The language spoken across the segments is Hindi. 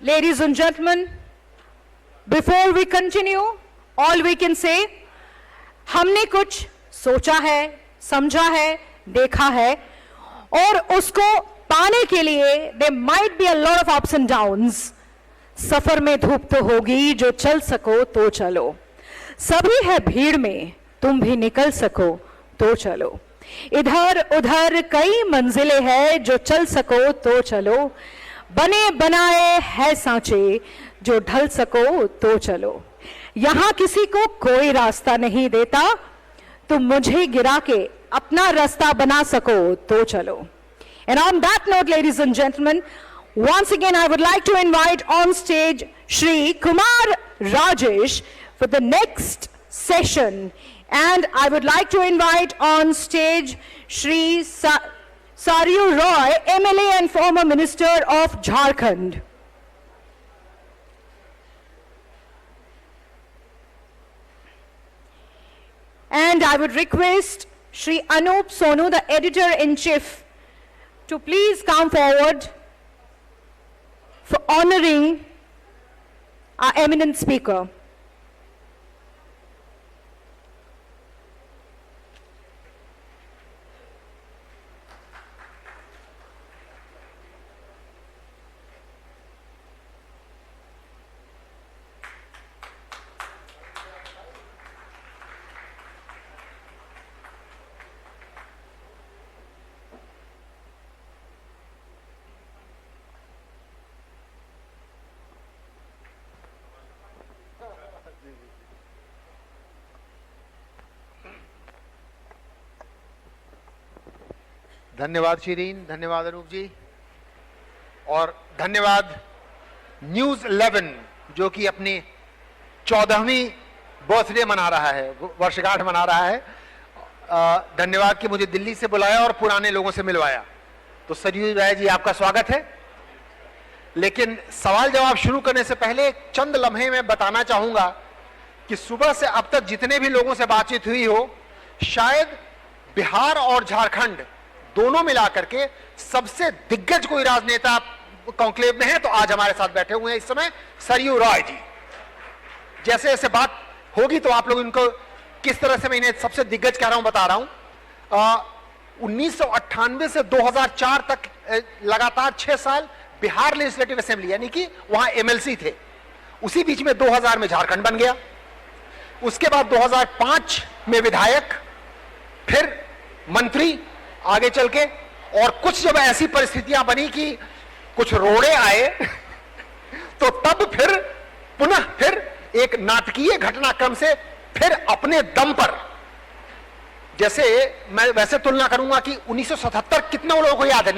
Ladies and gentlemen, before we continue, all we can say, हमने कुछ सोचा है, समझा है, देखा है, और उसको पाने के लिए there might be a lot of ups and downs. सफर में धूप तो होगी, जो चल सको तो चलो. सभी है भीड़ में, तुम भी निकल सको तो चलो. इधर उधर कई मंजिलें हैं, जो चल सको तो चलो. बने बनाए है सांचे, जो ढल सको तो चलो. यहां किसी को कोई रास्ता नहीं देता, तुम मुझे गिरा के अपना रास्ता बना सको तो चलो. And on that note, ladies and gentlemen, once again I would like to invite on stage Shri Kumar Rajesh for the next session, and I would like to invite on stage Shri Saryu Roy, MLA and former Minister of Jharkhand. And I would request Shri Anup Sonu, the Editor-in-Chief, to please come forward for honoring our eminent speaker. धन्यवाद शिरीन, धन्यवाद अनूप जी, और धन्यवाद न्यूज़ 11 जो कि अपनी 14वीं बर्थडे मना रहा है, वर्षगांठ मना रहा है. धन्यवाद कि मुझे दिल्ली से बुलाया और पुराने लोगों से मिलवाया. तो सरयू राय जी, आपका स्वागत है. लेकिन सवाल जवाब शुरू करने से पहले चंद लम्हे में बताना चाहूंगा कि सुबह से अब तक जितने भी लोगों से बातचीत हुई हो, शायद बिहार और झारखंड दोनों मिलाकर के सबसे दिग्गज कोई राजनेता कॉन्क्लेव में है तो आज हमारे साथ बैठे हुए हैं इस समय सरयू रॉय जी. जैसे जैसे बात होगी तो आप लोग इनको किस तरह से मैं इन्हें सबसे दिग्गज कह रहा हूं बता रहा हूं. 1998 से 2004 तक लगातार 6 साल बिहार लेजिस्लेटिव असेंबली यानी कि वहां एमएलसी थे. उसी बीच में 2000 में झारखंड बन गया. उसके बाद 2005 में विधायक, फिर मंत्री आगे चल के, और कुछ जब ऐसी परिस्थितियां बनी कि कुछ रोड़े आए तो तब फिर पुनः फिर एक नाटकीय घटनाक्रम से फिर अपने दम पर, जैसे मैं वैसे तुलना करूंगा कि 1977 कितना लोगों को याद है,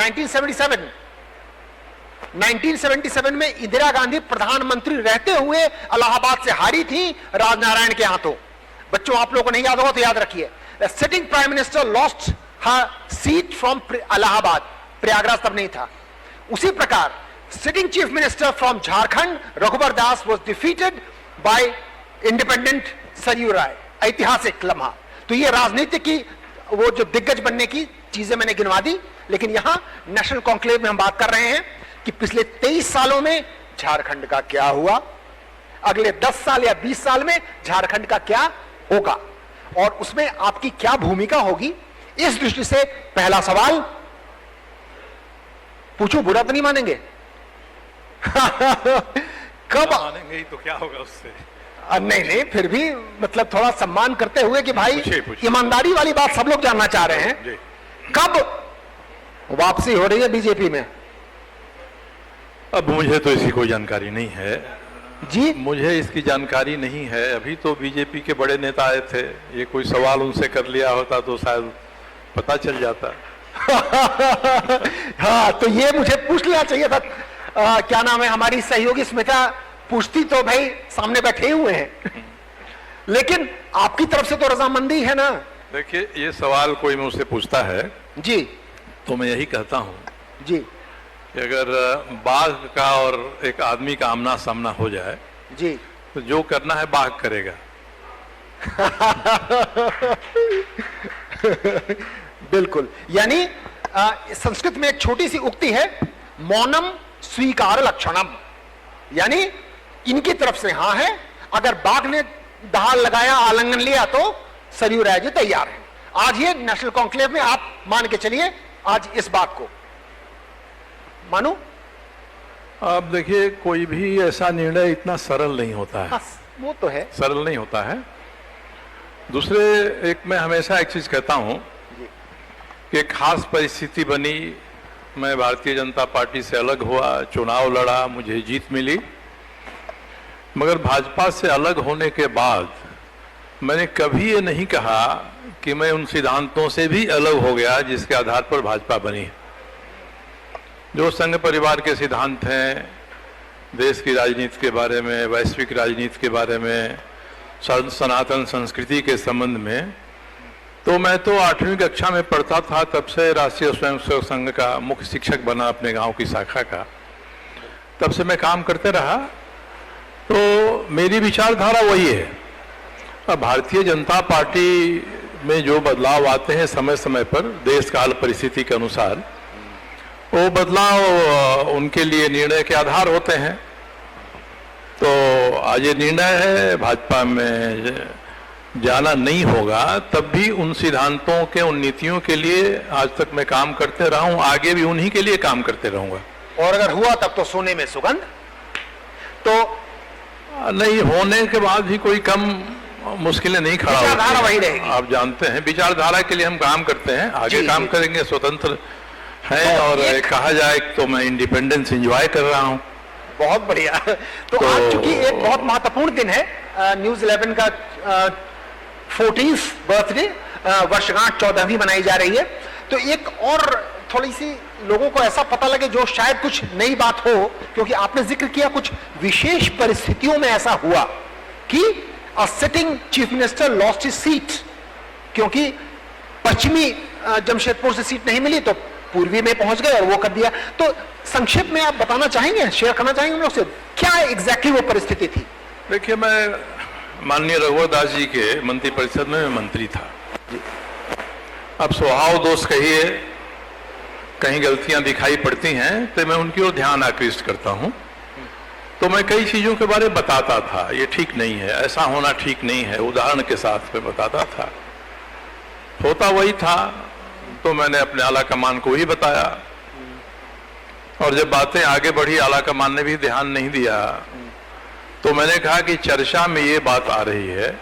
1977 में इंदिरा गांधी प्रधानमंत्री रहते हुए इलाहाबाद से हारी थी राजनारायण के हाथों. बच्चों, आप लोगों को नहीं याद होगा तो याद रखिए, sitting prime minister lost her seat from Allahabad, Prayagraj तब नहीं था. उसी प्रकार sitting chief minister from Jharkhand Raghubar Das was defeated by independent Saryu Rai. ऐतिहासिक लम्हा. तो ये राजनीति की वो जो दिग्गज बनने की चीजें मैंने गिनवा दी. लेकिन यहां नेशनल कॉन्क्लेव में हम बात कर रहे हैं कि पिछले 23 सालों में झारखंड का क्या हुआ, अगले 10 साल या 20 साल में झारखंड का क्या होगा, और उसमें आपकी क्या भूमिका होगी. इस दृष्टि से पहला सवाल पूछो, बुरा तो नहीं मानेंगे? कब मानेंगे ही तो क्या होगा उससे? नहीं, फिर भी मतलब थोड़ा सम्मान करते हुए कि भाई पूछे. ईमानदारी वाली बात सब लोग जानना चाह रहे हैं. कब वापसी हो रही है बीजेपी में? अब मुझे तो इसकी कोई जानकारी नहीं है जी. मुझे इसकी जानकारी नहीं है. अभी तो बीजेपी के बड़े नेता आए थे, ये कोई सवाल उनसे कर लिया होता तो शायद पता चल जाता. हाँ, तो ये मुझे पूछ लेना चाहिए था. क्या नाम है, हमारी सहयोगी स्मिता पूछती तो भाई सामने बैठे हुए हैं. लेकिन आपकी तरफ से तो रजामंदी है ना. देखिए, ये सवाल कोई मुझसे पूछता है जी, तो मैं यही कहता हूं जी कि अगर बाघ का और एक आदमी का आमना सामना हो जाए जी, तो जो करना है बाघ करेगा. बिल्कुल. यानी संस्कृत में एक छोटी सी उक्ति है, मौनम स्वीकार लक्षणम. यानी इनकी तरफ से हां है, अगर बाघ ने दहाड़ लगाया, आलिंगन लिया, तो सरयू राय जी तैयार है। आज ये नेशनल कॉन्क्लेव में आप मान के चलिए, आज इस बात को मानो। अब देखिए, कोई भी ऐसा निर्णय इतना सरल नहीं होता है। वो तो है, सरल नहीं होता है। दूसरे, एक मैं हमेशा एक चीज कहता हूं कि एक खास परिस्थिति बनी, मैं भारतीय जनता पार्टी से अलग हुआ, चुनाव लड़ा, मुझे जीत मिली, मगर भाजपा से अलग होने के बाद मैंने कभी ये नहीं कहा कि मैं उन सिद्धांतों से भी अलग हो गया जिसके आधार पर भाजपा बनी। जो संघ परिवार के सिद्धांत हैं, देश की राजनीति के बारे में, वैश्विक राजनीति के बारे में, सनातन संस्कृति के संबंध में, तो मैं तो 8वीं कक्षा में पढ़ता था, तब से राष्ट्रीय स्वयंसेवक संघ का मुख्य शिक्षक बना अपने गांव की शाखा का, तब से मैं काम करते रहा। तो मेरी विचारधारा वही है। अब भारतीय जनता पार्टी में जो बदलाव आते हैं समय समय पर देश काल परिस्थिति के अनुसार, वो बदलाव उनके लिए निर्णय के आधार होते हैं। तो आज ये निर्णय है भाजपा में जाना नहीं होगा, तब भी उन सिद्धांतों के, उन नीतियों के लिए आज तक मैं काम करते रहा हूं, आगे भी उन्हीं के लिए काम करते रहूंगा। और अगर हुआ तब तो सोने में सुगंध। तो नहीं होने के बाद भी कोई कम मुश्किलें नहीं खड़ा विचारधारा वही रहेगी। आप जानते हैं, विचारधारा के लिए हम काम करते हैं, आगे काम करेंगे, स्वतंत्र हैं। और कहा जाए तो मैं इंडिपेंडेंस एंजॉय कर रहा हूं। बहुत बढ़िया। तो आज चूंकि एक बहुत महत्वपूर्ण दिन है, न्यूज़ 11 का 14th बर्थडे, वर्षगांठ 14वीं मनाई जा रही है, तो एक और थोड़ी सी लोगों को ऐसा पता लगे जो शायद कुछ नई बात हो, क्योंकि आपने जिक्र किया कुछ विशेष परिस्थितियों में ऐसा हुआ कि a sitting chief minister lost his seat, क्योंकि पश्चिमी जमशेदपुर से सीट नहीं मिली तो पूर्वी में पहुंच गए और वो कर दिया। तो संक्षेप में आप बताना चाहेंगे, शेयर करना चाहेंगे हम लोग से, क्या एग्जैक्टली वो परिस्थिति थी? देखिए, मैं माननीय रघुवर दास जी के मंत्रिपरिषद में मैं मंत्री था। अब स्वभाव दोष कहिए, कहीं गलतियां दिखाई पड़ती हैं तो मैं उनकी ओर ध्यान आकृष्ट करता हूं। तो मैं कई चीजों के बारे में बताता था, ये ठीक नहीं है, ऐसा होना ठीक नहीं है, उदाहरण के साथ मैं बताता था। होता वही था, तो मैंने अपने आला कमान को ही बताया, और जब बातें आगे बढ़ी, आला कमान ने भी ध्यान नहीं दिया, तो मैंने कहा कि चर्चा में ये बात आ रही है,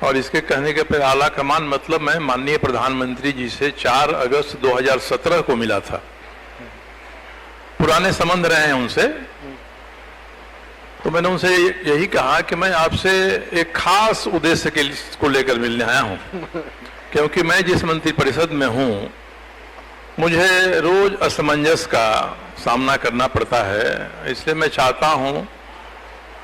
और इसके कहने के फिर आला कमान मतलब मैं माननीय प्रधानमंत्री जी से 4 अगस्त 2017 को मिला था, पुराने संबंध रहे हैं उनसे। तो मैंने उनसे यही कहा कि मैं आपसे एक खास उद्देश्य को लेकर मिलने आया हूं, क्योंकि मैं जिस मंत्रिपरिषद में हूं, मुझे रोज असमंजस का सामना करना पड़ता है, इसलिए मैं चाहता हूं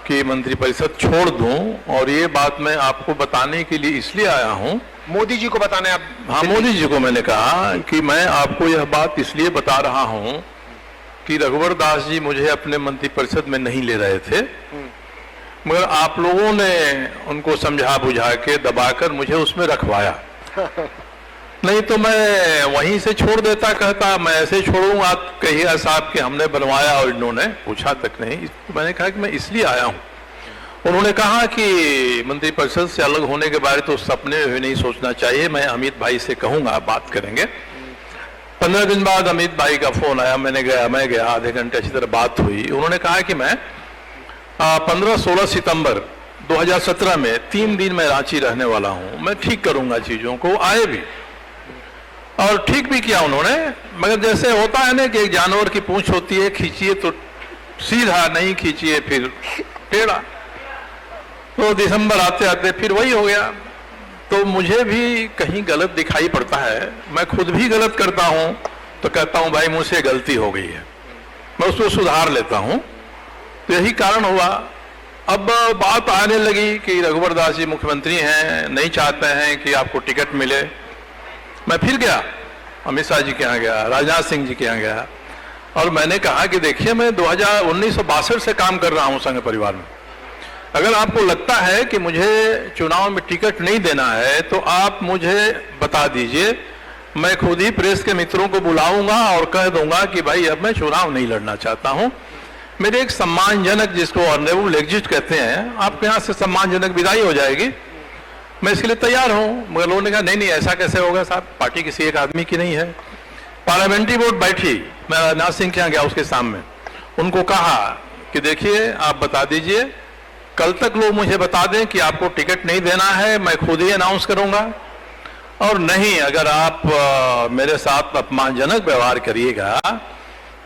कि मंत्रिपरिषद छोड़ दूं। और ये बात मैं आपको बताने के लिए इसलिए आया हूं, मोदी जी को बताने आप? हाँ, मोदी जी को मैंने कहा कि मैं आपको यह बात इसलिए बता रहा हूं कि रघुवर दास जी मुझे अपने मंत्रिपरिषद में नहीं ले रहे थे, मगर आप लोगों ने उनको समझा बुझा के दबाकर मुझे उसमें रखवाया। नहीं तो मैं वहीं से छोड़ देता, कहता मैं ऐसे छोड़ूंगा, कहिए साहब कि हमने बनवाया और इन्होंने पूछा तक नहीं। तो मैंने कहा कि मैं इसलिए आया हूं। उन्होंने कहा कि मंत्रिपरिषद से अलग होने के बारे तो सपने में नहीं सोचना चाहिए, मैं अमित भाई से कहूंगा, बात करेंगे। 15 दिन बाद अमित भाई का फोन आया, मैं गया, आधे घंटे अच्छी तरह बात हुई। उन्होंने कहा कि मैं 15-16 सितंबर 2017 में 3 दिन मैं रांची रहने वाला हूं, मैं ठीक करूंगा चीजों को। आए भी और ठीक भी किया उन्होंने, मगर जैसे होता है ना कि एक जानवर की पूंछ होती है, खींचिए तो सीधा, नहीं खींचिए फिर टेढ़ा। तो दिसंबर आते आते फिर वही हो गया। तो मुझे भी कहीं गलत दिखाई पड़ता है, मैं खुद भी गलत करता हूं, तो कहता हूं भाई मुझसे गलती हो गई है, मैं उसको सुधार लेता हूं। तो यही कारण हुआ। अब बात आने लगी कि रघुवर दास जी मुख्यमंत्री हैं, नहीं चाहते हैं कि आपको टिकट मिले। मैं फिर गया, अमित शाह जी के यहाँ गया, राजनाथ सिंह जी के यहाँ गया, और मैंने कहा कि देखिए मैं 1962 से काम कर रहा हूं संघ परिवार में। अगर आपको लगता है कि मुझे चुनाव में टिकट नहीं देना है तो आप मुझे बता दीजिए, मैं खुद ही प्रेस के मित्रों को बुलाऊंगा और कह दूंगा कि भाई अब मैं चुनाव नहीं लड़ना चाहता हूं। मेरे एक सम्मानजनक, जिसको ऑनरेबल एग्जिट कहते हैं, आपके यहाँ से सम्मानजनक विदाई हो जाएगी, मैं इसके लिए तैयार हूँ। मगर लोगों ने कहा नहीं नहीं ऐसा कैसे होगा साहब, पार्टी किसी एक आदमी की नहीं है। पार्लियामेंट्री बोर्ड बैठी, मैं राजनाथ सिंह के यहाँ गया उसके सामने, उनको कहा कि देखिए आप बता दीजिए, कल तक लोग मुझे बता दें कि आपको टिकट नहीं देना है, मैं खुद ही अनाउंस करूंगा, और नहीं अगर आप मेरे साथ अपमानजनक व्यवहार करिएगा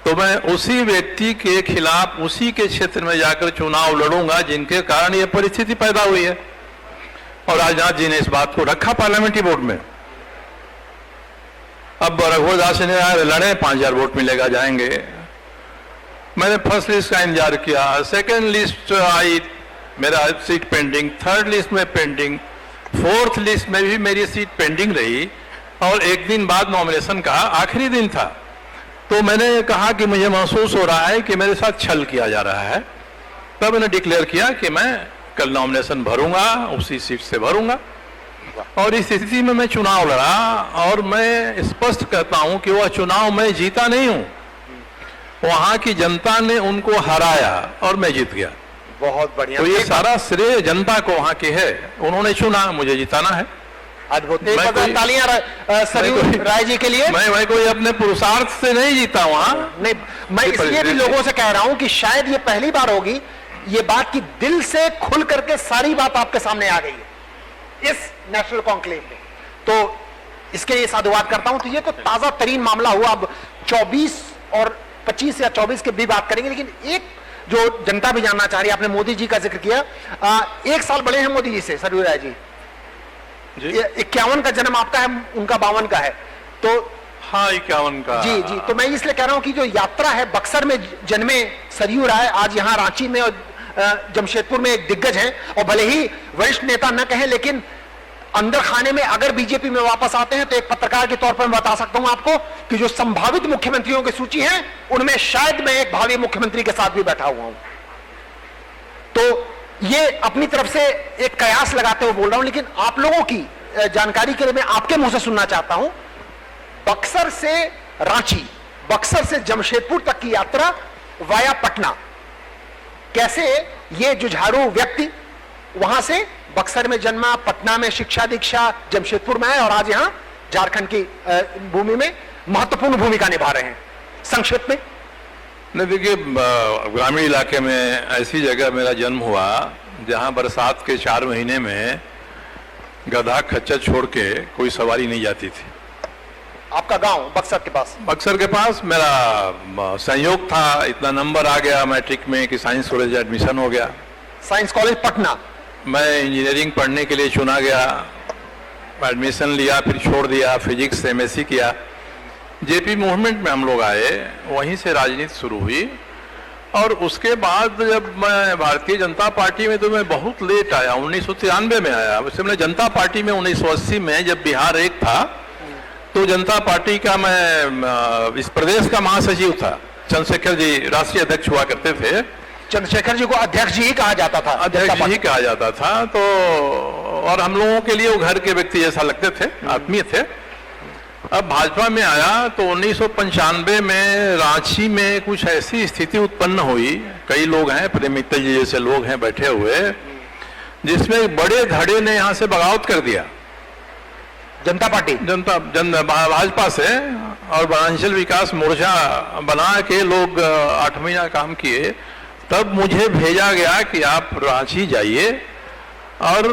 तो मैं उसी व्यक्ति के खिलाफ उसी के क्षेत्र में जाकर चुनाव लड़ूंगा जिनके कारण यह परिस्थिति पैदा हुई है। और राजनाथ जी ने इस बात को रखा पार्लियामेंट्री बोर्ड में। अब रघुवर दास ने लड़े, 5000 वोट मिलेगा, जाएंगे। मैंने फर्स्ट लिस्ट का इंतजार किया, सेकंड लिस्ट आई, मेरा सीट पेंडिंग, थर्ड लिस्ट में पेंडिंग, फोर्थ लिस्ट में भी मेरी सीट पेंडिंग रही, और एक दिन बाद नॉमिनेशन का आखिरी दिन था। तो मैंने कहा कि मुझे महसूस हो रहा है कि मेरे साथ छल किया जा रहा है। तब मैंने डिक्लेयर किया कि मैं कल नॉमिनेशन भरूंगा, उसी सीट से भरूंगा, और इस स्थिति में मैं चुनाव लड़ा। और मैं स्पष्ट कहता हूं कि वह चुनाव मैं जीता नहीं हूं, वहां की जनता ने उनको हराया और मैं जीत गया। बहुत बढ़िया। तो ये सारा श्रेय जनता को वहां की है, उन्होंने चुना, मुझे जिताना है। अद्भुत। तालियां सरयू राय जी के लिए। मैं कोई अपने पुरुषार्थ से नहीं जीता वहां, नहीं, मैं इसलिए भी लोगों से कह रहा हूं कि शायद ये पहली बार होगी ये बात की दिल से खुल करके सारी बात आपके सामने आ गई है इस नेशनल कॉन्क्लेव में, तो इसके लिए साधुवाद करता हूं। तो ये तो ताजा तरीन मामला हुआ। अब 24 और 25 या 24 के भी बात करेंगे, लेकिन एक जो जनता भी जानना चाह रही है, आपने मोदी जी का जिक्र किया, 1 साल बड़े हैं मोदी जी से सरयू राय जी। 51 का जन्म आपका है, उनका 52 का है, तो हाँ 51 का। जी जी। तो मैं इसलिए कह रहा हूं कि जो यात्रा है, बक्सर में जन्मे सरयू राय आज यहाँ रांची में और जमशेदपुर में एक दिग्गज हैं, और भले ही वरिष्ठ नेता न कहें, लेकिन अंदर खाने में अगर बीजेपी में वापस आते हैं तो एक पत्रकार के तौर पर मैं बता सकता हूं आपको कि जो संभावित मुख्यमंत्रियों की सूची है उनमें शायद मैं एक भावी मुख्यमंत्री के साथ भी बैठा हुआ हूं। तो ये अपनी तरफ से एक कयास लगाते हुए बोल रहा हूं, लेकिन आप लोगों की जानकारी के लिए मैं आपके मुंह से सुनना चाहता हूं, बक्सर से रांची, बक्सर से जमशेदपुर तक की यात्रा वाया पटना, कैसे ये जुझारू व्यक्ति वहां से बक्सर में जन्मा, पटना में शिक्षा दीक्षा, जमशेदपुर में है, और आज यहां झारखंड की भूमि में महत्वपूर्ण भूमिका निभा रहे हैं। संक्षिप्त में नहीं, देखिए ग्रामीण इलाके में ऐसी जगह मेरा जन्म हुआ जहां बरसात के 4 महीने में गधा खच्चर छोड़ के कोई सवारी नहीं जाती थी। आपका गांव बक्सर के पास? बक्सर के पास मेरा संयोग था, इतना नंबर आ गया मैट्रिक में कि साइंस कॉलेज एडमिशन हो गया। Science college Patna. मैं इंजीनियरिंग पढ़ने के लिए चुना गया, एडमिशन लिया, फिर छोड़ दिया, फिजिक्स से एमएससी किया। जेपी मूवमेंट में हम लोग आए, वहीं से राजनीति शुरू हुई, और उसके बाद जब मैं भारतीय जनता पार्टी में, तो मैं बहुत लेट आया, 1993 में आया। वैसे मैंने जनता पार्टी में 1980 में जब बिहार एक था तो जनता पार्टी का मैं इस प्रदेश का महासचिव था। चंद्रशेखर जी राष्ट्रीय अध्यक्ष हुआ करते थे। चंद्रशेखर जी को अध्यक्ष जी ही कहा जाता था। अध्यक्ष ही कहा जाता था। तो और हम लोगों के लिए वो घर के व्यक्ति जैसा लगते थे, आत्मीय थे। अब भाजपा में आया तो 1995 में रांची में कुछ ऐसी स्थिति उत्पन्न हुई, कई लोग हैं, प्रेम मित्तल जी जैसे लोग हैं बैठे हुए, जिसमें बड़े धड़े ने यहां से बगावत कर दिया जनता पार्टी, भाजपा से, और वनांचल विकास मोर्चा बना के लोग 8 महीना काम किए। तब मुझे भेजा गया कि आप रांची जाइए और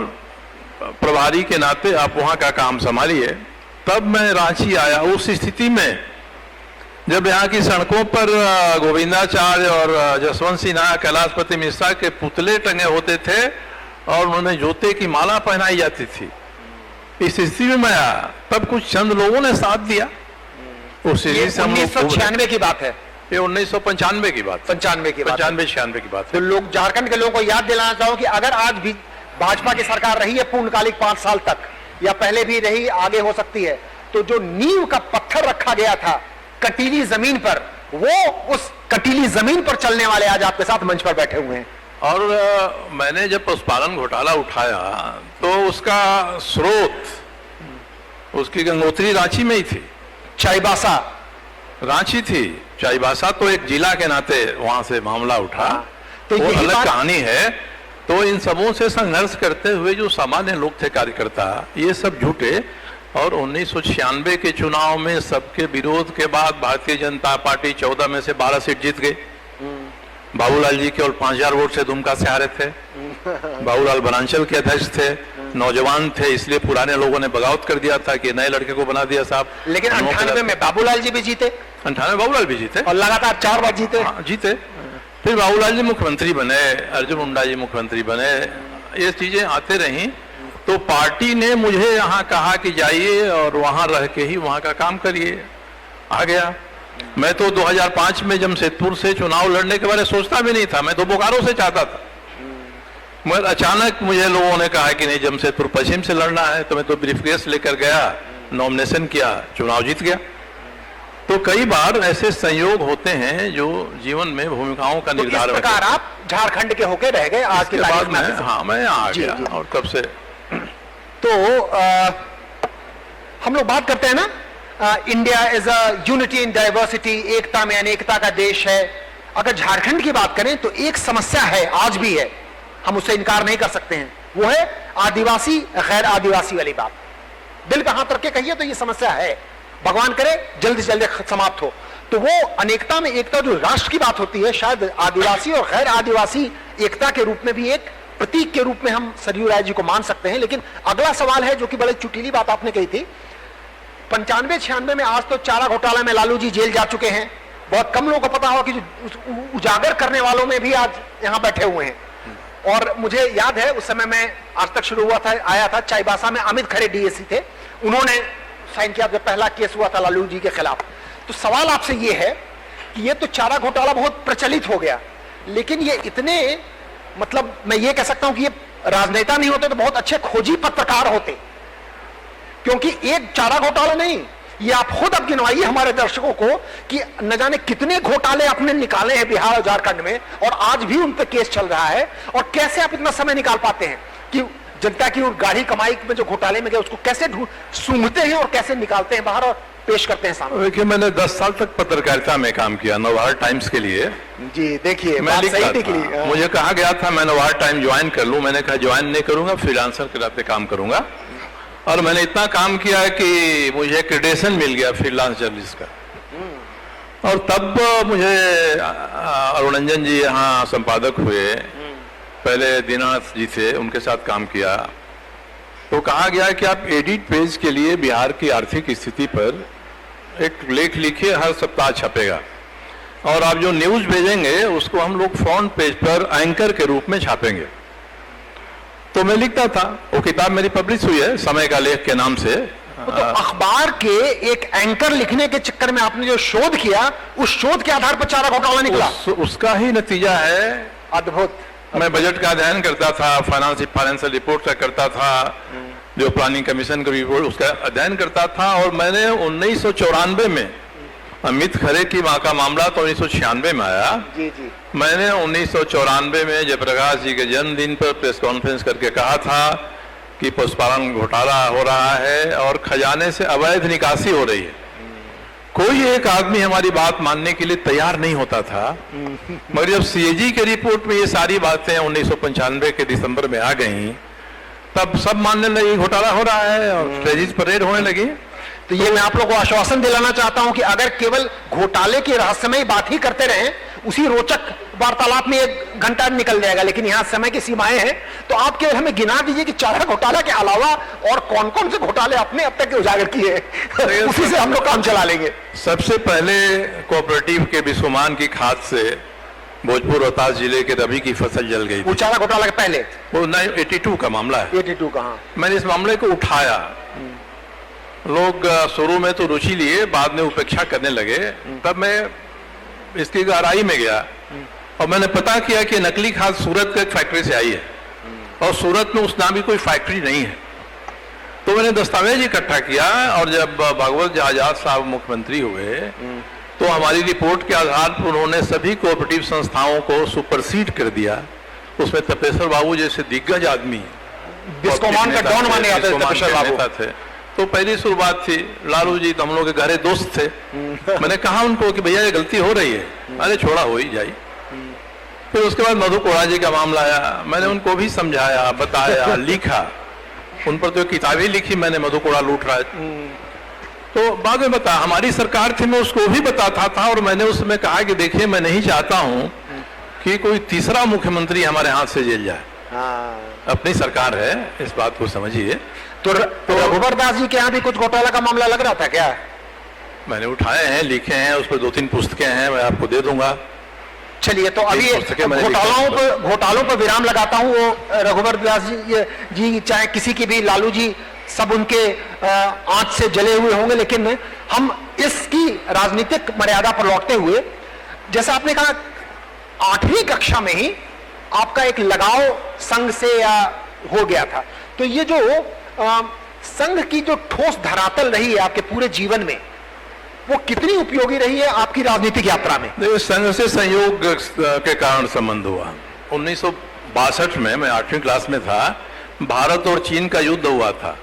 प्रभारी के नाते आप वहां का काम संभालिए। तब मैं रांची आया। उस स्थिति में जब यहाँ की सड़कों पर गोविंदाचार्य और जसवंत सिन्हा, कैलाशपति मिश्रा के पुतले टंगे होते थे और उन्होंने जूते की माला पहनाई जाती थी, इस स्थिति में मैं आया। तब कुछ चंद लोगों ने साथ दिया। उस 1996 की बात है, ये 1995 की बात, 95-96 की बात। तो लोग, झारखंड के लोगों को याद दिलाना चाहूं कि अगर आज भी भाजपा की सरकार रही है पूर्णकालिक 5 साल तक, या पहले भी रही, आगे हो सकती है, तो जो नींव का पत्थर रखा गया था कटीली जमीन पर, वो उस कटीली जमीन पर चलने वाले आज आपके साथ मंच पर बैठे हुए हैं। और मैंने जब पशुपालन घोटाला उठाया तो उसका स्रोत, उसकी गंगोत्री रांची में ही थी, चाईबासा रांची थी, चाईबासा तो एक जिला के नाते वहां से मामला उठा, तो वो यही अलग बात- कहानी है। तो इन सबों से संघर्ष करते हुए जो सामान्य लोग थे, कार्यकर्ता, ये सब जुटे और 1996 के चुनाव में सबके विरोध के बाद भारतीय जनता पार्टी 14 में से 12 सीट जीत गई। बाबूलाल जी केवल 5000 वोट से दुमका से हारे थे। बाबूलाल वनांचल के अध्यक्ष थे, नौजवान थे, इसलिए पुराने लोगों ने बगावत कर दिया था कि नए लड़के को बना दिया साहब। लेकिन 98 में बाबूलाल जी भी जीते 98 बाबूलाल भी जीते और लगातार 4 बार जीते। हाँ, जीते। फिर बाबूलाल जी मुख्यमंत्री बने, अर्जुन मुंडा जी मुख्यमंत्री बने, ये चीजें आते रहीं। तो पार्टी ने मुझे यहाँ कहा कि जाइए और वहाँ रह के ही वहाँ का काम करिए। आ गया। मैं तो 2005 में जमशेदपुर से चुनाव लड़ने के बारे में सोचता भी नहीं था, मैं तो बोकारो से चाहता था। मगर अचानक मुझे लोगों ने कहा कि नहीं, जमशेदपुर पश्चिम से लड़ना है, तो मैं तो ब्रीफकेस लेकर गया, नॉमिनेशन किया, चुनाव जीत गया। तो कई बार ऐसे संयोग होते हैं जो जीवन में भूमिकाओं का तो इस निर्धारण प्रकार आप झारखंड के होके रह गए आज के की बाद तारीख में। मैं, हाँ, मैं आ जी, गया जी। और तब से तो हम लोग बात करते हैं ना, India is a unity in diversity, एकता में अनेकता का देश है। अगर झारखंड की बात करें तो एक समस्या है, आज भी है, हम उससे इनकार नहीं कर सकते हैं, वो है आदिवासी गैर आदिवासी वाली बात। दिल पे हाथ रख के कहिए तो ये समस्या है, भगवान करे जल्दी से जल्दी समाप्त हो। तो वो अनेकता में एकता जो राष्ट्र की बात होती है, शायद आदिवासी और गैर आदिवासी एकता के रूप में भी एक प्रतीक के रूप में हम सरयू राय जी को मान सकते हैं। लेकिन अगला सवाल है जो कि बड़ी चुटीली बात आपने कही थी, 95-96 में, आज तो चारा घोटाला में लालू जी जेल जा चुके हैं। बहुत कम लोगों को पता होगा कि जो उजागर करने वालों में भी आज यहां बैठे हुए हैं। और मुझे याद है उस समय मैं आज तक शुरू हुआ था, आया था चाईबासा में, अमित खरे डीएससी थे, उन्होंने साइन किया जब पहला केस हुआ था लालू जी के खिलाफ। तो सवाल आपसे ये है कि ये तो चारा घोटाला बहुत प्रचलित हो गया, लेकिन ये इतने, मतलब मैं ये कह सकता हूं कि ये राजनेता नहीं होते तो बहुत अच्छे खोजी पत्रकार होते, क्योंकि एक चारा घोटाला नहीं, ये आप खुद अब गिनवाइए हमारे दर्शकों को कि न जाने कितने घोटाले आपने निकाले हैं बिहार और झारखंड में, और आज भी उन पर केस चल रहा है। और कैसे आप इतना समय निकाल पाते हैं कि जनता की उस गाढ़ी कमाई में जो घोटाले में गए उसको कैसे सूंघते हैं और कैसे निकालते हैं बाहर और पेश करते हैं सामने। देखिए, मैंने 10 साल तक पत्रकारिता में काम किया, नवभारत टाइम्स के लिए। जी देखिए, मैं बात सही लिखता निकली। था, मुझे कहा गया था मैं नवभारत टाइम ज्वाइन कर लूं, मैंने कहा ज्वाइन नहीं करूंगा, फ्रीलांसर के नाते काम करूंगा। और मैंने इतना काम किया कि मुझे क्रेडेंशियल मिल गया फ्रीलांस जर्नलिस्ट का। और तब मुझे अरुण रंजन जी यहाँ संपादक हुए, पहले दीनानाथ जी थे, उनके साथ काम किया। तो कहा गया कि आप एडिट पेज के लिए बिहार की आर्थिक स्थिति पर एक लेख लिखिए, हर सप्ताह छपेगा, और आप जो न्यूज भेजेंगे उसको हम लोग फ्रंट पेज पर एंकर के रूप में छापेंगे। तो मैं लिखता था, वो किताब मेरी पब्लिश हुई है समय का लेख के नाम से। तो अखबार के एक एंकर लिखने के चक्कर में आपने जो शोध किया, उस शोध के आधार पर चारा घोटाला निकला। उसका ही नतीजा है। अद्भुत। मैं बजट का अध्ययन करता था, फाइनेंशियल रिपोर्ट का करता था, जो प्लानिंग कमीशन का रिपोर्ट उसका अध्ययन करता था। और मैंने 1994 में, अमित खरे की मां का मामला तो 1996 में आया। जी जी। मैंने 1994 में जयप्रकाश जी के जन्मदिन पर प्रेस कॉन्फ्रेंस करके कहा था कि पशुपालन घोटाला हो रहा है और खजाने से अवैध निकासी हो रही है। कोई एक आदमी हमारी बात मानने के लिए तैयार नहीं होता था। मगर जब सीएजी के रिपोर्ट में ये सारी बातें 1995 के दिसंबर में आ गई, तब सब मानने लगे घोटाला हो रहा है और ट्रेजिस परेड होने लगी। तो ये मैं आप लोगों को आश्वासन दिलाना चाहता हूं कि अगर केवल घोटाले की रहस्यमय बात ही करते रहें, उसी रोचक वार्तालाप में 1 घंटा निकल जाएगा, लेकिन यहाँ समय की सीमाएं हैं। तो आप केवल हमें गिना दीजिए कि चारा घोटाला के अलावा और कौन कौन से घोटाले आपने अब तक उजागर किए हैं। उसी से हम लोग काम चला लेंगे। सबसे पहले कोऑपरेटिव के बिस्कोमान की खाद से भोजपुर रोहतास जिले के रबी की फसल जल गई वो थी। चारा घोटाला के पहले, वो 82 का मामला है। 82 का। हाँ। मैंने इस मामले को उठाया। लोग शुरू में तो रुचि लिए, बाद में उपेक्षा करने लगे। तब मैं इसकी गहराई में गया और मैंने पता किया कि नकली खाद सूरत के एक फैक्ट्री से आई है और सूरत में उस नाम की कोई फैक्ट्री नहीं है। तो मैंने दस्तावेज इकट्ठा किया और जब भागवत आजाद साहब मुख्यमंत्री हुए तो हमारी रिपोर्ट के आधार पर उन्होंने सभी कोऑपरेटिव संस्थाओं को सुपरसीड कर दिया। उसमें तपेश्वर बाबू जैसे दिग्गज आदमी, बिस्कोमान का डॉन माने जाते थे तपेश्वर बाबू। थे, तो पहली शुरुआत थी, लालू जी तो हम लोग के गहरे दोस्त थे। मैंने कहा उनको कि भैया ये गलती हो रही है, अरे छोड़ा हो ही जाए। फिर उसके बाद मधु कोड़ा जी का मामला आया, मैंने उनको भी समझाया, बताया, लिखा, उन पर तो किताबें लिखी मैंने, मधु कोड़ा लूट रहा है। तो बाद में बता, हमारी सरकार थी, मैं उसको भी बताता था, और मैंने उसमें कहा कि देखिए मैं नहीं चाहता हूं कि कोई तीसरा मुख्यमंत्री हमारे हाथ से जेल जाए। अपनी सरकार है, इस बात को समझिए। तो रघुवर दास जी के यहाँ भी कुछ घोटाला का मामला लग रहा था क्या? मैंने उठाए हैं, लिखे हैं, उस पर 2-3 पुस्तकें हैं, मैं आपको दे दूंगा। चलिए, तो अभी घोटालों पर विराम लगाता हूं। वो रघुवर दास जी चाहे किसी की भी, लालू जी, सब उनके आंच से जले हुए होंगे, लेकिन हम इसकी राजनीतिक मर्यादा पर लौटते हुए, जैसा आपने कहा 8वीं कक्षा में ही आपका एक लगाव संघ से हो गया था, तो ये जो संघ की जो ठोस धरातल रही है आपके पूरे जीवन में, वो कितनी उपयोगी रही है आपकी राजनीतिक यात्रा में? देखिए, संघ से संयोग के कारण संबंध हुआ। 1962 में मैं 8वीं क्लास में था, भारत और चीन का युद्ध हुआ था।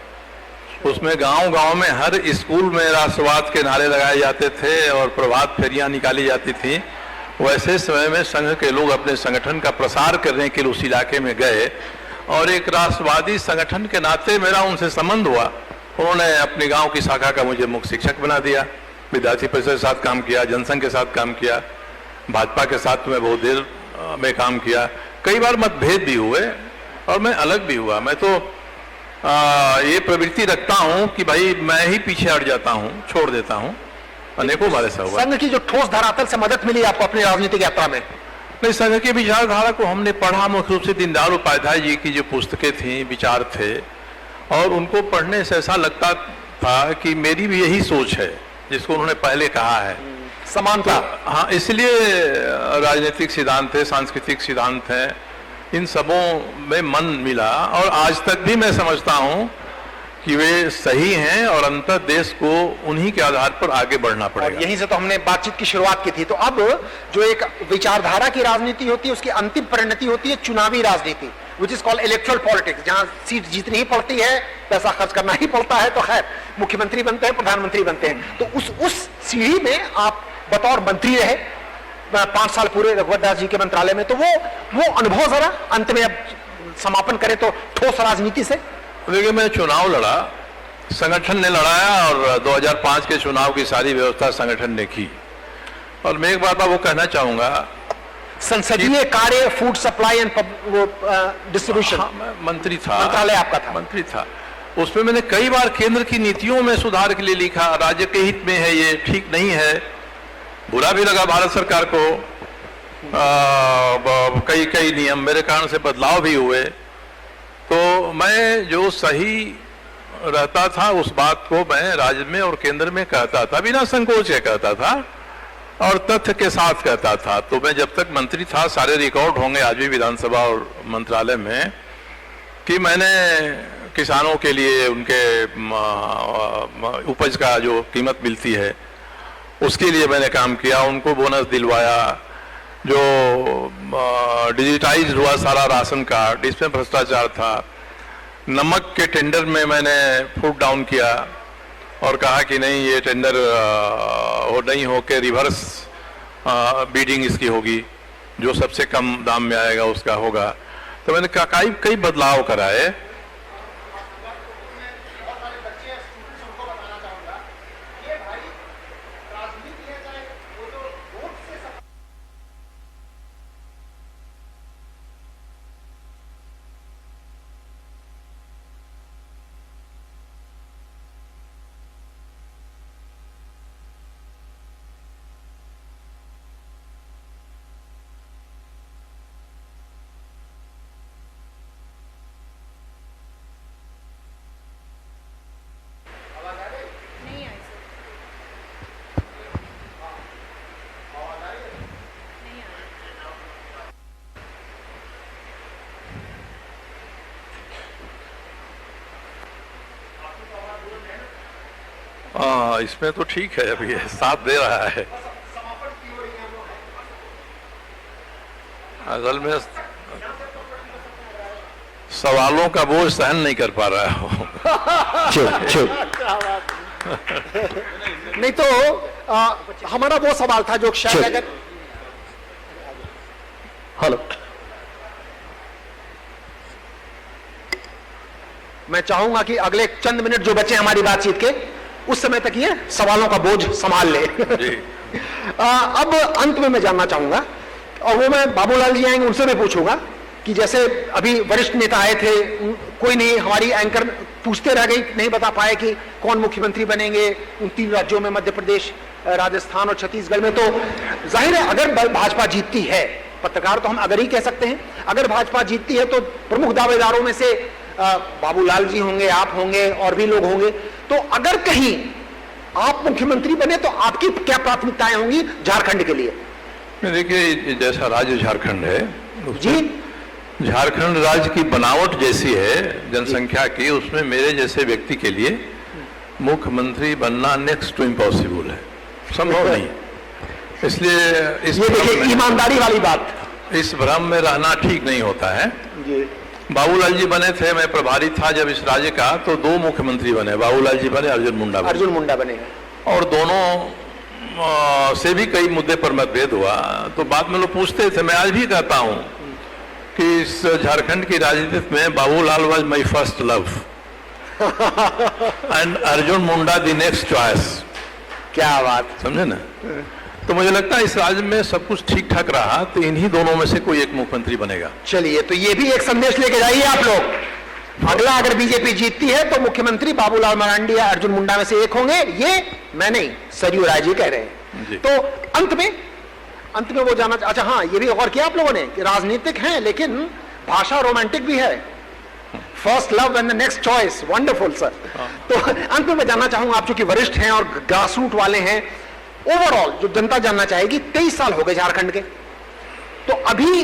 उसमें गांव-गांव में हर स्कूल में राष्ट्रवाद के नारे लगाए जाते थे और प्रभात फेरियां निकाली जाती थी। वैसे समय में संघ के लोग अपने संगठन का प्रसार करने के लिए उस इलाके में गए, और एक राष्ट्रवादी संगठन के नाते मेरा उनसे संबंध हुआ। उन्होंने अपने गांव की शाखा का मुझे मुख्य शिक्षक बना दिया, विद्यार्थी परिषद के साथ काम किया, जनसंघ के साथ काम किया, भाजपा के साथ मैं बहुत देर में काम किया। कई बार मतभेद भी हुए और मैं अलग भी हुआ। मैं तो ये प्रवृत्ति रखता हूं कि भाई मैं ही पीछे हट जाता हूं, छोड़ देता हूं। अनेकों बार ऐसा हुआ। संघ की जो ठोस धरातल से मदद मिली आपको अपनी राजनीतिक यात्रा में? नहीं, संघ की विचारधारा को हमने पढ़ा मुख्य रूप से दीनदयाल उपाध्याय जी की जो पुस्तकें थी, विचार थे, और उनको पढ़ने से ऐसा लगता था कि मेरी भी यही सोच है जिसको उन्होंने पहले कहा है, समानता। तो हाँ, इसलिए राजनीतिक सिद्धांत है, सांस्कृतिक सिद्धांत है, इन सबों में मन मिला, और आज तक भी मैं समझता हूं कि वे सही हैं, और अंततः देश को उन्हीं के आधार पर आगे बढ़ना पड़ेगा। यहीं से तो हमने बातचीत की शुरुआत की थी। तो अब जो एक विचारधारा की राजनीति होती है, उसकी अंतिम परिणति होती है चुनावी राजनीति, which is called electoral politics, जहां सीट जीतनी ही पड़ती है, पैसा खर्च करना ही पड़ता है, तो खैर मुख्यमंत्री बनते हैं, प्रधानमंत्री बनते हैं। तो उस सीढ़ी में आप बतौर मंत्री रहे 5 साल पूरे रघुवर दास जी के मंत्रालय में, तो वो अनुभव जरा अंत में अब समापन करें तो ठोस राजनीति से। देखिए, मैं चुनाव लड़ा, संगठन ने लड़ाया, और 2005 के चुनाव की सारी व्यवस्था संगठन ने की। और मैं एक बात आपको कहना चाहूंगा, संसदीय कार्य, फूड सप्लाई एंड डिस्ट्रीब्यूशन, मैं मंत्री था, मंत्रालय आपका था, मंत्री था। उसमें मैंने कई बार केंद्र की नीतियों में सुधार के लिए लिखा, राज्य के हित में है, ये ठीक नहीं है। बुरा भी लगा भारत सरकार को, कई नियम मेरे कारण से बदलाव भी हुए। तो मैं जो सही रहता था उस बात को मैं राज्य में और केंद्र में कहता था, बिना संकोच के कहता था, और तथ्य के साथ कहता था। तो मैं जब तक मंत्री था, सारे रिकॉर्ड होंगे आज भी विधानसभा और मंत्रालय में, कि मैंने किसानों के लिए उनके उपज का जो कीमत मिलती है उसके लिए मैंने काम किया, उनको बोनस दिलवाया, जो डिजिटाइज हुआ सारा राशन कार्ड, इसमें भ्रष्टाचार था। नमक के टेंडर में मैंने फुट डाउन किया और कहा कि नहीं, ये टेंडर नहीं होके रिवर्स बीडिंग इसकी होगी, जो सबसे कम दाम में आएगा उसका होगा। तो मैंने कई बदलाव कराए। इसमें तो ठीक है, अभी साथ दे रहा है। असल में सवालों का बोझ सहन नहीं कर पा रहा हो। चुप चुप। नहीं तो हमारा वो सवाल था जो शायद अगर हेलो, मैं चाहूंगा कि अगले चंद मिनट जो बचे हमारी बातचीत के, उस समय तक ये सवालों का बोझ संभाल ले। अब अंत में मैं जानना चाहूंगा, और वो मैं बाबूलाल जी आएंगे उनसे मैं पूछूंगा कि जैसे अभी वरिष्ठ नेता आए थे, कोई नहीं, हमारी एंकर पूछते रह गई, नहीं बता पाए कि कौन मुख्यमंत्री बनेंगे उन 3 राज्यों में, मध्य प्रदेश, राजस्थान और छत्तीसगढ़ में। तो जाहिर है अगर भाजपा जीतती है, पत्रकार तो हम अगर ही कह सकते हैं, अगर भाजपा जीतती है तो प्रमुख दावेदारों में से बाबूलाल जी होंगे, आप होंगे और भी लोग होंगे। तो अगर कहीं आप मुख्यमंत्री बने तो आपकी क्या प्राथमिकताएं होंगी झारखंड के लिए? देखिए, जैसा राज्य झारखंड है जी, झारखंड राज्य की बनावट जैसी है जनसंख्या की, उसमें मेरे जैसे व्यक्ति के लिए मुख्यमंत्री बनना नेक्स्ट टू इम्पॉसिबल है, संभव नहीं। इसलिए ये देखिए ईमानदारी वाली बात, इस भ्रम में रहना ठीक नहीं होता है। जी। बाबूलाल जी बने थे, मैं प्रभारी था जब इस राज्य का, तो 2 मुख्यमंत्री बने, बाबूलाल जी बने, अर्जुन मुंडा बने। अर्जुन मुंडा बने, और दोनों से भी कई मुद्दे पर मतभेद हुआ। तो बाद में लोग पूछते थे, मैं आज भी कहता हूं कि इस झारखंड की राजनीति में Babulal was my first love and Arjun Munda the next choice. क्या बात, समझे ना? तो मुझे लगता है इस राज्य में सब कुछ ठीक ठाक रहा तो इन्हीं दोनों में से कोई एक मुख्यमंत्री बनेगा। चलिए, तो ये भी एक संदेश लेके जाइए आप लोग। अगला अगर बीजेपी जीतती है तो मुख्यमंत्री बाबूलाल मरांडी या अर्जुन मुंडा में से एक होंगे, ये मैं नहीं, सरयू राय जी कह रहे हैं। तो अंत में वो जाना, अच्छा हाँ, ये भी गौर किया आप लोगों ने कि राजनीतिक हैं लेकिन भाषा रोमांटिक भी है, first love and the next choice, wonderful sir. तो अंत में मैं जानना चाहूंगा, आप चूंकि वरिष्ठ हैं और ग्रास रूट वाले हैं, ओवरऑल जो जनता जानना चाहेगी, 23 साल हो गए झारखंड के, तो अभी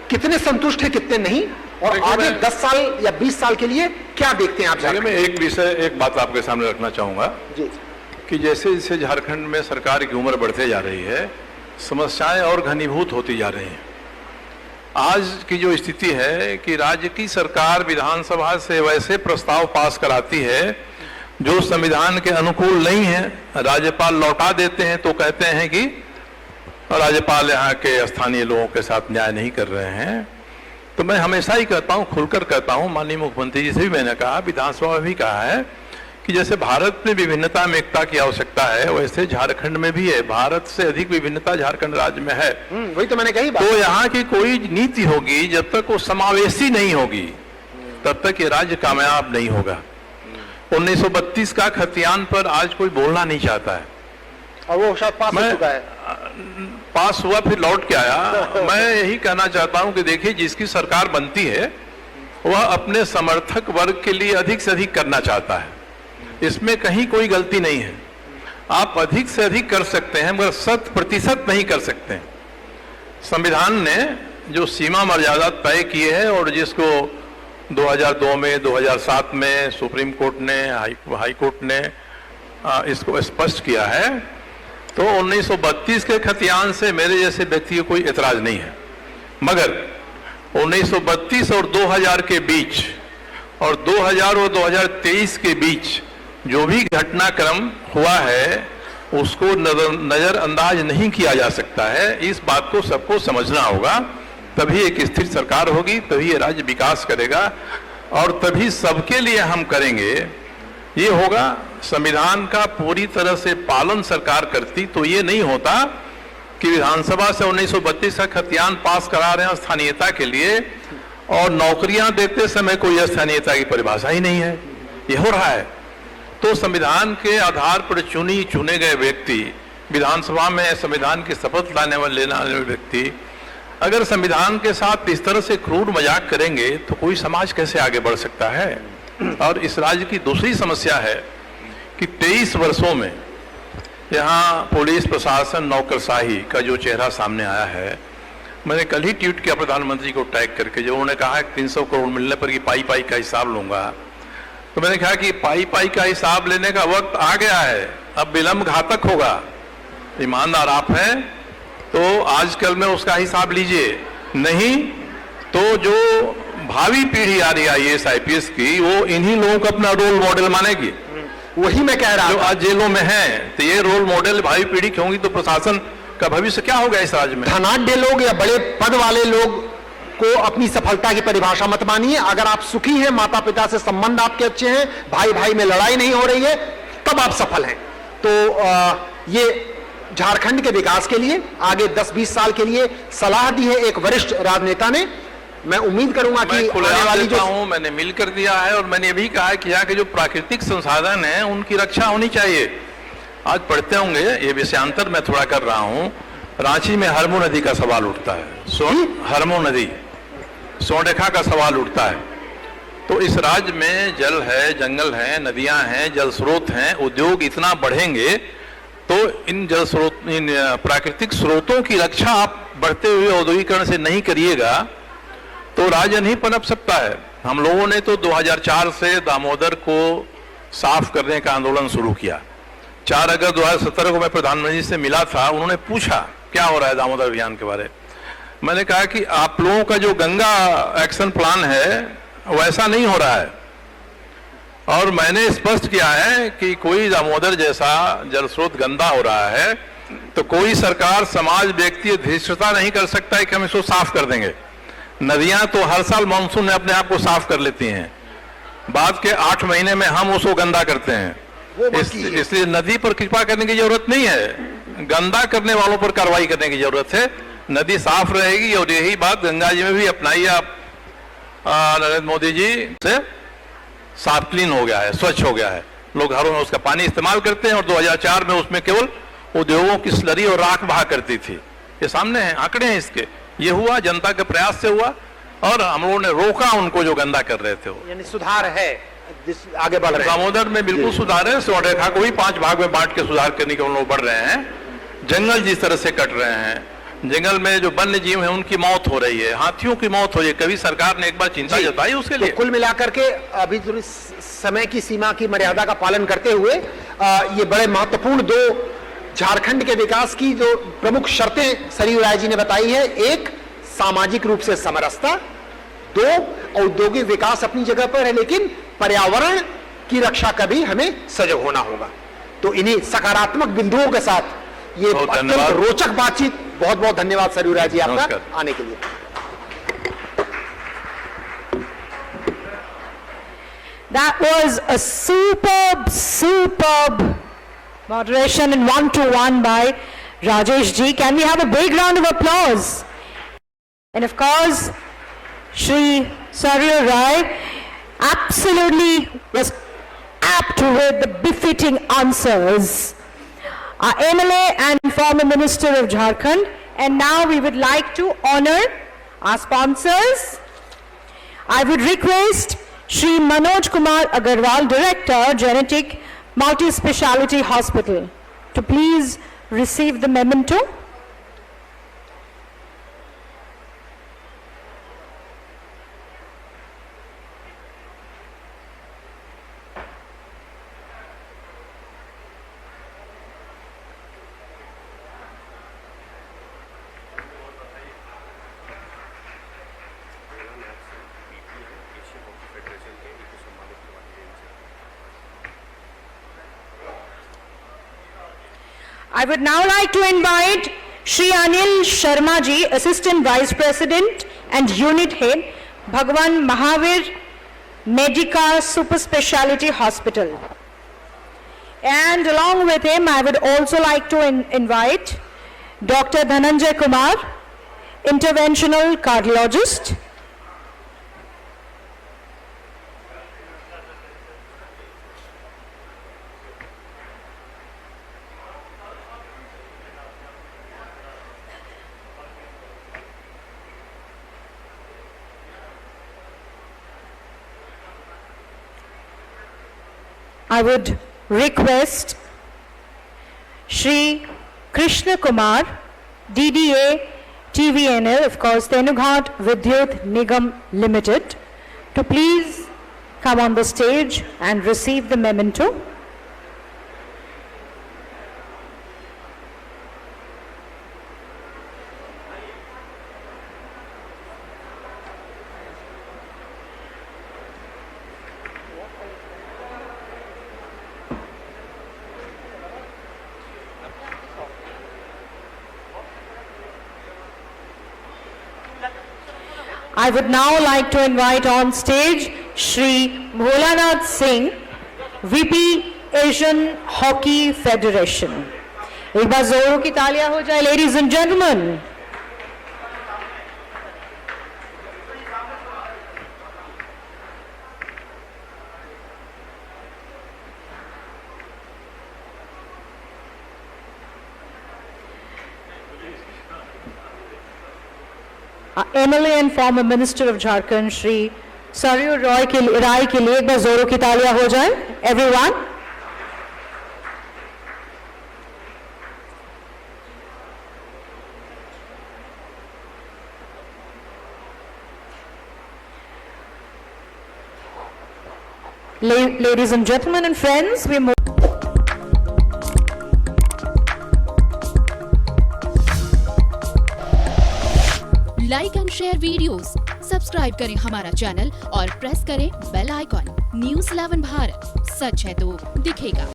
कितने संतुष्ट है, कितने नहीं, और आगे 10 साल या 20 साल के लिए क्या देखते हैं आप? मैं एक बात आपके सामने रखना चाहूंगा जी, कि जैसे जैसे झारखंड में सरकार की उम्र बढ़ते जा रही है, समस्याएं और घनीभूत होती जा रही हैं। आज की जो स्थिति है कि राज्य की सरकार विधानसभा से वैसे प्रस्ताव पास कराती है जो संविधान के अनुकूल नहीं है, राज्यपाल लौटा देते हैं, तो कहते हैं कि राज्यपाल यहाँ के स्थानीय लोगों के साथ न्याय नहीं कर रहे हैं। तो मैं हमेशा ही कहता हूँ, खुलकर कहता हूँ, माननीय मुख्यमंत्री जी से भी मैंने कहा, विधानसभा में भी कहा है कि जैसे भारत में विभिन्नता में एकता की आवश्यकता है, वैसे झारखंड में भी है। भारत से अधिक विभिन्नता झारखंड राज्य में है। वही तो मैंने कही बात। तो यहाँ की कोई नीति होगी, जब तक वो समावेशी नहीं होगी तब तक ये राज्य कामयाब नहीं होगा। 1932 का खतियान पर आज कोई बोलना नहीं चाहता है, और वो शायद पास हो चुका है। पास हुआ फिर लौट के आया। मैं यही कहना चाहता हूं कि देखिए, जिसकी सरकार बनती है वह अपने समर्थक वर्ग के लिए अधिक से अधिक करना चाहता है, इसमें कहीं कोई गलती नहीं है। आप अधिक से अधिक कर सकते हैं मगर 100% नहीं कर सकते। संविधान ने जो सीमा मर्यादा तय की है और जिसको 2002 में, 2007 में सुप्रीम कोर्ट ने, हाई कोर्ट ने इसको स्पष्ट किया है, तो 1932 के खतियान से मेरे जैसे व्यक्ति को कोई एतराज नहीं है। मगर 1932 और 2000 के बीच और 2000 और 2023 के बीच जो भी घटनाक्रम हुआ है उसको नजरअंदाज नहीं किया जा सकता है। इस बात को सबको समझना होगा, तभी एक स्थिर सरकार होगी, तभी ये राज्य विकास करेगा और तभी सबके लिए हम करेंगे। ये होगा संविधान का पूरी तरह से पालन सरकार करती तो ये नहीं होता कि विधानसभा से 1932 का खतियान पास करा रहे हैं स्थानीयता के लिए और नौकरियां देते समय कोई स्थानीयता की परिभाषा ही नहीं है। ये हो रहा है। तो संविधान के आधार पर चुने गए व्यक्ति, विधानसभा में संविधान की शपथ लेने वाले व्यक्ति अगर संविधान के साथ इस तरह से क्रूर मजाक करेंगे तो कोई समाज कैसे आगे बढ़ सकता है। और इस राज्य की दूसरी समस्या है कि 23 वर्षों में यहाँ पुलिस प्रशासन नौकरशाही का जो चेहरा सामने आया है, मैंने कल ही ट्वीट किया प्रधानमंत्री को टैग करके, जब उन्होंने कहा कि 300 करोड़ मिलने पर कि पाई पाई का हिसाब लूंगा, तो मैंने कहा कि पाई पाई का हिसाब लेने का वक्त आ गया है, अब विलंब घातक होगा। ईमानदार आप हैं तो आजकल में उसका हिसाब लीजिए, नहीं तो जो भावी पीढ़ी आ रही है IAS IPS की, वो इन्हीं लोगों को अपना रोल मॉडल मानेगी। वही मैं कह रहा जो हूं, आज जेलों में हैं, तो ये रोल मॉडल भावी पीढ़ी की होंगी, तो प्रशासन का भविष्य क्या होगा इस राज्य में? धनाढ्य लोग या बड़े पद वाले लोग को अपनी सफलता की परिभाषा मत मानिए। अगर आप सुखी हैं, माता पिता से संबंध आपके अच्छे हैं, भाई भाई में लड़ाई नहीं हो रही है, तब आप सफल हैं। तो ये झारखंड के विकास के लिए आगे 10-20 साल के लिए सलाह दी है एक वरिष्ठ राजनेता ने। मैं उम्मीद करूंगा कि आने वाली जो मैंने मिलकर दिया है, और मैंने ये भी कहा है कि यहाँ के जो प्राकृतिक संसाधन हैं उनकी रक्षा होनी चाहिए। आज पढ़ते होंगे, ये विषयांतर मैं थोड़ा कर रहा हूँ, रांची में हरमू नदी का सवाल उठता है, हरमू नदी सोनरेखा का सवाल उठता है। तो इस राज्य में जल है, जंगल है, नदियां हैं, जल स्रोत हैं, उद्योग इतना बढ़ेंगे तो इन जल स्रोत, इन प्राकृतिक स्रोतों की रक्षा आप बढ़ते हुए औद्योगिकरण से नहीं करिएगा तो राज्य नहीं पनप सकता है। हम लोगों ने तो 2004 से दामोदर को साफ करने का आंदोलन शुरू किया। 4 अगस्त 2017 को मैं प्रधानमंत्री से मिला था, उन्होंने पूछा क्या हो रहा है दामोदर अभियान के बारे में। मैंने कहा कि आप लोगों का जो गंगा एक्शन प्लान है वैसा नहीं हो रहा है, और मैंने स्पष्ट किया है कि कोई दामोदर जैसा जल स्रोत गंदा हो रहा है तो कोई सरकार, समाज, व्यक्ति धृष्टता नहीं कर सकता है कि हम इसको साफ कर देंगे। नदियां तो हर साल मानसून में अपने आप को साफ कर लेती हैं, बाद के 8 महीने में हम उसको गंदा करते हैं। इसलिए नदी पर कृपा करने की जरूरत नहीं है, गंदा करने वालों पर कार्रवाई करने की जरूरत है। नदी साफ रहेगी, और यही बात गंगा जी में भी अपनाइए आप। नरेंद्र मोदी जी से साफ, क्लीन हो गया है, स्वच्छ हो गया है, लोग घरों में उसका पानी इस्तेमाल करते हैं। और 2004 में उसमें केवल उद्योगों की स्लरी और राख बहा करती थी। ये सामने हैं, आंकड़े हैं इसके। ये हुआ जनता के प्रयास से हुआ, और हम लोगों ने रोका उनको जो गंदा कर रहे थे वो। यानी सुधार है, आगे बढ़ रहे हैं। दामोदर में बिल्कुल सुधार है। सोनरेखा को भी 5 भाग में बांट के सुधार करने के हम लोग बढ़ रहे हैं। जंगल जिस तरह से कट रहे हैं, जंगल में जो वन्य जीव है उनकी मौत हो रही है, हाथियों की मौत हो रही है। कभी सरकार ने एक बार चिंता जताई उसके लिए? तो कुल मिलाकर के अभी जो समय की सीमा की मर्यादा का पालन करते हुए ये बड़े महत्वपूर्ण 2 झारखंड के विकास की जो प्रमुख शर्तें सरयू राय जी ने बताई है। 1, सामाजिक रूप से समरसता। 2, औद्योगिक विकास अपनी जगह पर है, लेकिन पर्यावरण की रक्षा का भी हमें सजग होना होगा। तो इन्हीं सकारात्मक बिंदुओं के साथ ये अत्यंत रोचक बातचीत। बहुत बहुत धन्यवाद सरयू राय जी आपका आने के लिए। That was a superb moderation in 1-to-1 by Rajesh ji. Can we have a big round of applause? And of course, Shri Saryu Rai absolutely was apt with the befitting answers. Our MLA and former Minister of Jharkhand. And now we would like to honor our sponsors. I would request Shri Manoj Kumar Agarwal, Director, Genetic Multi-Speciality Hospital, to please receive the memento. I would now like to invite Shri Anil Sharma ji, Assistant Vice President and Unit Head, Bhagwan Mahavir Medica Super Speciality Hospital. And along with him, I would also like to invite Dr. Dhananjay Kumar, Interventional Cardiologist. I would request Shri Krishna Kumar, DDA TVNL, of course, Tenughat Vidyut Nigam Limited, to please come on the stage and receive the memento. I would now like to invite on stage Shri Bholanath Singh, VP Asian Hockey Federation. एक बार जोरों की तालियां हो जाए, ladies and gentlemen. MLA and former Minister of Jharkhand, Shri Saryu Rai के लिए एक बार जोरों की तालियां हो जाए, everyone. Ladies and gentlemen and friends, we move. Like and share videos, subscribe करें हमारा चैनल और प्रेस करें बेल आइकॉन। News 11 भारत, सच है तो दिखेगा।